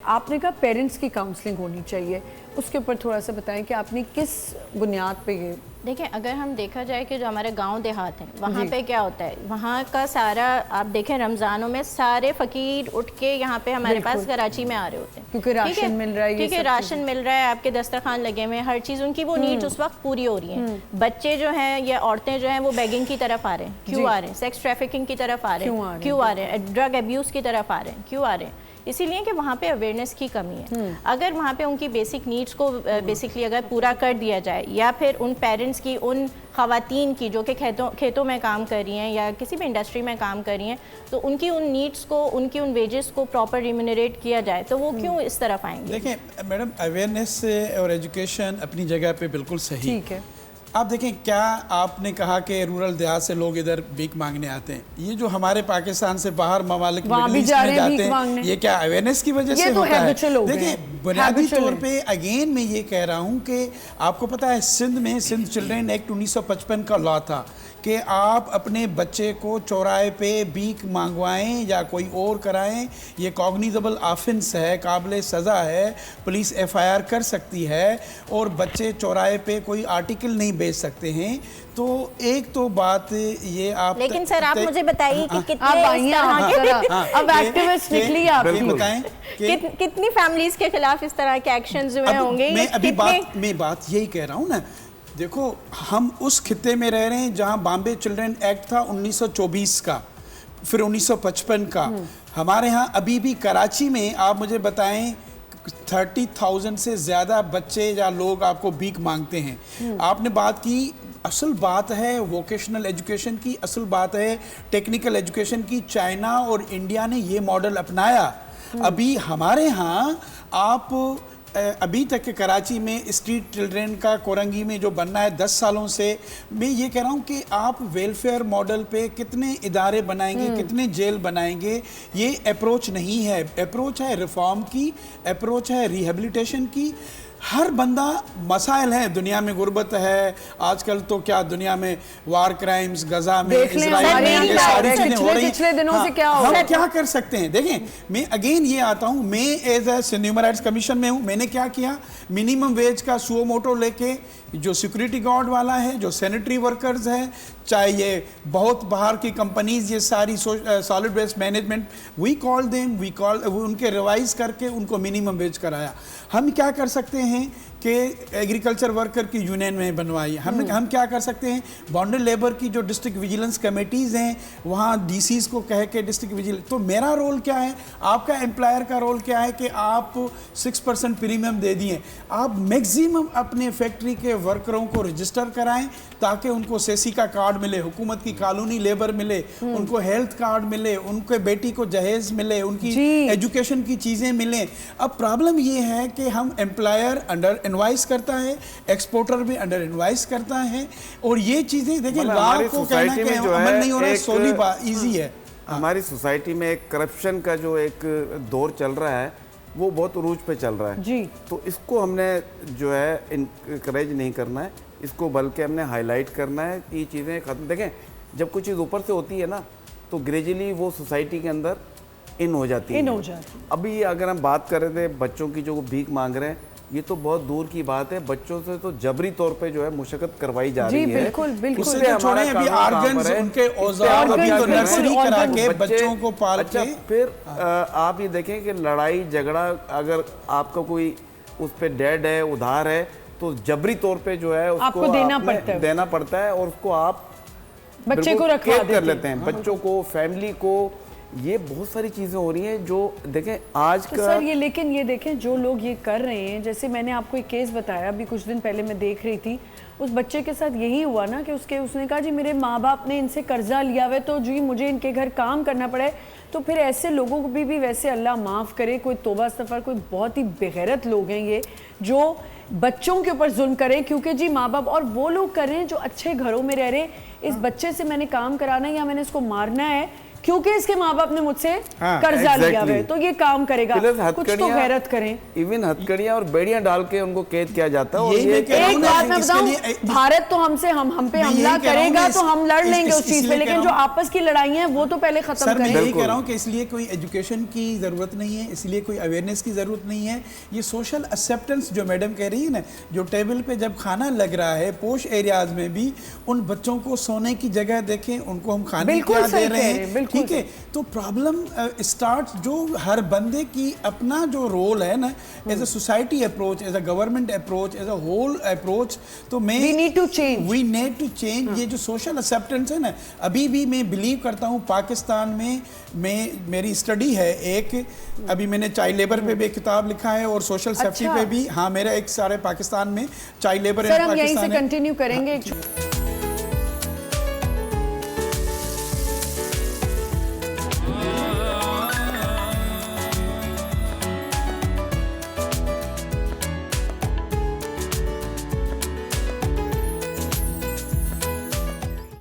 आपने कहा पेरेंट्स की काउंसलिंग होनी चाहिए, उसके ऊपर थोड़ा सा बताएं कि आपने किस बुनियाद पे ये। देखिए, अगर हम देखा जाए कि जो हमारे गांव देहात हैं वहाँ पे क्या होता है, वहाँ का सारा आप देखें रमज़ानों में सारे फ़कीर उठ के यहाँ पे हमारे पास कराची में आ रहे होते हैं क्योंकि राशन मिल रहा है। ठीक है, राशन मिल रहा है, आपके दस्तरखान लगे हुए हैं, हर चीज़ उनकी वो नीड्स उस वक्त पूरी हो रही हैं। बच्चे जो हैं या औरतें जो हैं वो बेगिंग की तरफ आ रहे हैं, क्यों आ रहे हैं? सेक्स ट्रैफिकिंग की तरफ आ रहे हैं, क्यों आ रहे हैं? ड्रग अब्यूज़ की तरफ आ रहे हैं, क्यों आ रहे हैं? इसीलिए कि वहाँ पे अवेयरनेस की कमी है। अगर वहाँ पे उनकी बेसिक नीड्स को बेसिकली अगर पूरा कर दिया जाए, या फिर उन पेरेंट्स की, उन ख़वातीन की जो कि खेतों में काम कर रही हैं या किसी भी इंडस्ट्री में काम कर रही हैं, तो उनकी उन नीड्स को, उनकी उन वेजेस को प्रॉपर रिम्यूनरेट किया जाए तो वो क्यों इस तरफ आएंगे। देखें मैडम, अवेयरनेस और एजुकेशन अपनी जगह पे बिल्कुल सही। ठीक है। आप देखें, क्या आपने कहा कि रूरल देहात से लोग इधर भीख मांगने आते हैं, ये जो हमारे पाकिस्तान से बाहर ममालिक मिडिल ईस्ट में जाते हैं, ये क्या अवेयरनेस की वजह से होता है? देखिए, बुनियादी तौर पे अगेन मैं ये कह रहा हूँ कि आपको पता है सिंध में सिंध चिल्ड्रेन एक्ट 1955 का लॉ था कि आप अपने बच्चे को चौराहे पे भीख मांगवाएं या कोई और कराएं, ये कॉग्निजेबल ऑफेंस है, काबिल सज़ा है, पुलिस FIR कर सकती है, और बच्चे चौराहे पे कोई आर्टिकल नहीं बेच सकते हैं। तो एक तो बात ये आप, लेकिन सर आप मुझे बताइए कि कितने अब एक्टिविस्ट निकली आप बताएं कितनी फैमिलीज के खिलाफ इस तरह के एक्शंस हुए होंगे। मैं बात यही कह रहा हूँ ना, देखो हम उस खित्ते में रह रहे हैं जहाँ बॉम्बे चिल्ड्रन एक्ट था 1924 का, फिर 1955 का। हमारे यहाँ अभी भी कराची में आप मुझे बताएं 30,000 से ज़्यादा बच्चे या लोग आपको भीख मांगते हैं। आपने बात की, असल बात है वोकेशनल एजुकेशन की, असल बात है टेक्निकल एजुकेशन की। चाइना और इंडिया ने ये मॉडल अपनाया। अभी हमारे यहाँ आप अभी तक के कराची में स्ट्रीट चिल्ड्रेन का कोरंगी में जो बनना है 10 सालों से, मैं ये कह रहा हूँ कि आप वेलफेयर मॉडल पे कितने इदारे बनाएंगे, कितने जेल बनाएंगे, ये अप्रोच नहीं है। अप्रोच है रिफॉर्म की, अप्रोच है रिहेबिलिटेशन की। हर बंदा मसाइल है दुनिया में, गुर्बत है आजकल, तो क्या दुनिया में वार क्राइम्स, गजा में, इजराइल में, ये सारी चीजें हो रही हैं। हम क्या कर सकते हैं? देखें, मैं अगेन ये आता हूँ, मैं as a Sindh Human Rights Commission में हूँ। मैंने क्या किया, मिनिमम वेज का सुओ मोटो लेके, जो सिक्योरिटी गार्ड वाला है, जो सैनिटरी वर्कर्स है, चाहे ये बहुत बाहर की कंपनीज, ये सारी solid waste management, we call उनके रिवाइज करके उनको मिनिमम वेज कराया। हम क्या कर सकते हैं कि एग्रीकल्चर वर्कर की यूनियन में बनवाई। हम क्या कर सकते हैं, बॉन्डेड लेबर की जो डिस्ट्रिक्ट विजिलेंस कमेटीज़ हैं वहाँ DCs को कह के डिस्ट्रिक्ट विजिलेंस। तो मेरा रोल क्या है, आपका एम्प्लॉयर का रोल क्या है कि आप 6% प्रीमियम दे दिए, आप मैक्सिमम अपने फैक्ट्री के वर्करों को रजिस्टर कराएं ताकि उनको सेसी का कार्ड मिले, हुकूमत की कानूनी लेबर मिले, उनको हेल्थ कार्ड मिले, उनके बेटी को जहेज मिले, उनकी एजुकेशन की चीज़ें मिलें। अब प्रॉब्लम ये है कि हम एम्प्लॉयर अंडर इनवाइस करता है, एक्सपोर्टर भी अंडर इनवाइस करता है, और ये चीज़ें देखिए लॉ को कहना कि अमल नहीं हो रहा है, सोली बात ईजी है। हमारी सोसाइटी में एक करप्शन का जो एक दौर चल रहा है वो बहुत उरूज पे चल रहा है जी। तो इसको हमने जो है इनकरेज नहीं करना है, इसको बल्कि हमने हाईलाइट करना है कि ये चीज़ें खत्म। देखें, जब कुछ चीज़ ऊपर से होती है ना तो ग्रेजुअली वो सोसाइटी के अंदर इन हो जाती है। अभी अगर हम बात कर रहे थे बच्चों की जो भीख मांग रहे हैं, ये तो बहुत दूर की बात है, बच्चों से तो जबरी तौर पे जो है मुशक्कत करवाई जा रही है। बिल्कुल बिल्कुल। उससे छोड़े अभी ऑर्गन्स, उनके औजार, अभी तो नर्सरी करा के बच्चों को पाल के। फिर आप ये देखें कि लड़ाई झगड़ा, अगर आपका कोई उस पे डेड है, उधार है, तो जबरी तौर पे जो है उसको देना पड़ता है, और उसको आप बच्चे को रखवा कर लेते हैं, बच्चों को, फैमिली को। ये बहुत सारी चीज़ें हो रही हैं जो देखें आज तो का सर ये, लेकिन ये देखें जो लोग ये कर रहे हैं, जैसे मैंने आपको एक केस बताया अभी कुछ दिन पहले, मैं देख रही थी, उस बच्चे के साथ यही हुआ ना कि उसने कहा जी मेरे माँ बाप ने इनसे कर्जा लिया हुआ है तो जी मुझे इनके घर काम करना पड़े। तो फिर ऐसे लोगों को भी वैसे अल्लाह माफ़ करे, कोई तौबा इस्तग़फ़ार, कोई बहुत ही बेगैरत लोग हैं ये जो बच्चों के ऊपर जुल्म करें, क्योंकि जी माँ बाप, और वो लोग कर रहे हैं जो अच्छे घरों में रह रहे हैं, इस बच्चे से मैंने काम कराना है या मैंने इसको मारना है, क्योंकि इसके माँ बाप ने मुझसे हाँ, कर्जा लिया exactly. है, तो ये काम करेगा। प्लस कुछ तो गैरत करें। इवन हथकड़ियां और बेड़ियां डाल के उनको कैद किया जाता है। और यही मैं कह रहा हूं एक ना, बात मैं इसके बताऊं, लिए- भारत तो हम पे मैं हमला यही कह रहा हूं करेगा कि तो हम लड़ लेंगे उस चीज पे, इसलिए लेकिन कह जो रहा हूं- आपस की लड़ाइयां हैं वो तो पहले खत्म सर मैं करें। यही कह रहा हूँ कि इसलिए कोई एजुकेशन की ज़रूरत नहीं है, इसलिए कोई अवेयरनेस की ज़रूरत नहीं है। ये सोशल एक्सेप्टेंस जो मैडम कह रही है ना, जो टेबल पे जब खाना लग रहा है पोश एरियाज में भी, उन बच्चों को सोने की जगह देखें, उनको हम खाने बिल्कुल क्या सही दे रहे कह रहे हैं, हैं, बिल्कुल ठीक है। तो प्रॉब्लम स्टार्ट जो हर बंदे की अपना जो रोल है ना, as a society approach, as a government approach, as a whole approach, तो मैं We need to change. We need to change. ये जो सोशल एक्सेप्टेंस है ना, अभी भी मैं बिलीव करता हूँ पाकिस्तान में, मेरी स्टडी है एक, अभी मैंने चाइल्ड लेबर पे भी एक किताब लिखा है और सोशल सेफ्टी अच्छा। पे भी। हाँ, मेरा एक सारे पाकिस्तान में चाइल्ड लेबर सर हम यहीं से कंटिन्यू करेंगे।